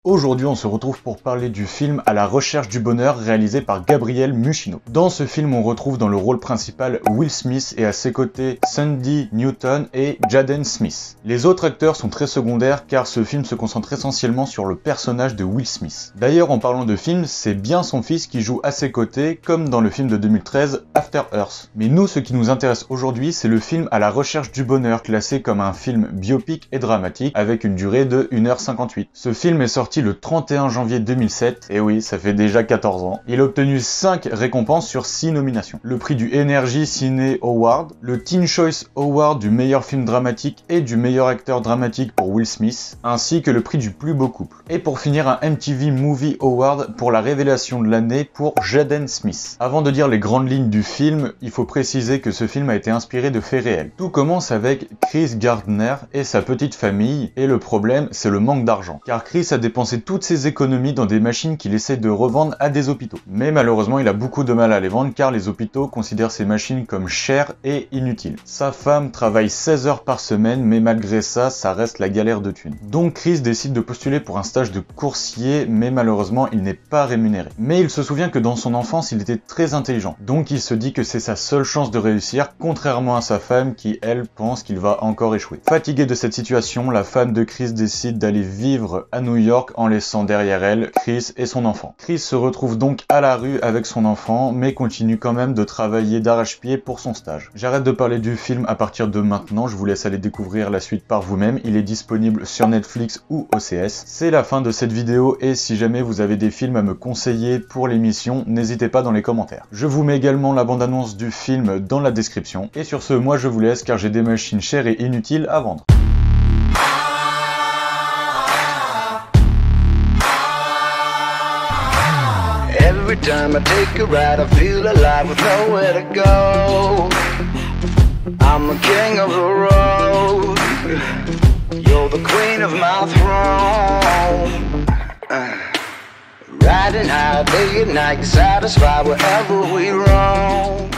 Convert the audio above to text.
Aujourd'hui, on se retrouve pour parler du film À la recherche du bonheur réalisé par Gabriel Muccino. Dans ce film, on retrouve dans le rôle principal Will Smith et à ses côtés Sandy Newton et Jaden Smith. Les autres acteurs sont très secondaires car ce film se concentre essentiellement sur le personnage de Will Smith. D'ailleurs, en parlant de film, c'est bien son fils qui joue à ses côtés comme dans le film de 2013 After Earth. Mais nous, ce qui nous intéresse aujourd'hui, c'est le film À la recherche du bonheur, classé comme un film biopic et dramatique avec une durée de 1h58. Ce film est sorti le 31 janvier 2007, et oui, ça fait déjà 14 ans. Il a obtenu 5 récompenses sur 6 nominations. Le prix du Energy Cine Award, le Teen Choice Award du meilleur film dramatique et du meilleur acteur dramatique pour Will Smith, ainsi que le prix du plus beau couple. Et pour finir, un MTV Movie Award pour la révélation de l'année pour Jaden Smith. Avant de dire les grandes lignes du film, il faut préciser que ce film a été inspiré de faits réels. Tout commence avec Chris Gardner et sa petite famille, et le problème, c'est le manque d'argent. Car Chris a dépensé toutes ses économies dans des machines qu'il essaie de revendre à des hôpitaux. Mais malheureusement, il a beaucoup de mal à les vendre car les hôpitaux considèrent ces machines comme chères et inutiles. Sa femme travaille 16 heures par semaine, mais malgré ça, ça reste la galère de thunes. Donc Chris décide de postuler pour un stage de coursier, mais malheureusement, il n'est pas rémunéré. Mais il se souvient que dans son enfance, il était très intelligent. Donc il se dit que c'est sa seule chance de réussir, contrairement à sa femme qui, elle, pense qu'il va encore échouer. Fatiguée de cette situation, la femme de Chris décide d'aller vivre à New York en laissant derrière elle Chris et son enfant. Chris se retrouve donc à la rue avec son enfant, mais continue quand même de travailler d'arrache-pied pour son stage. J'arrête de parler du film à partir de maintenant, je vous laisse aller découvrir la suite par vous-même, il est disponible sur Netflix ou OCS. C'est la fin de cette vidéo et si jamais vous avez des films à me conseiller pour l'émission, n'hésitez pas dans les commentaires. Je vous mets également la bande-annonce du film dans la description. Et sur ce, moi je vous laisse car j'ai des machines chères et inutiles à vendre. Every time I take a ride, I feel alive with nowhere to go. I'm the king of the road. You're the queen of my throne. Riding high day and night, satisfied wherever we roam.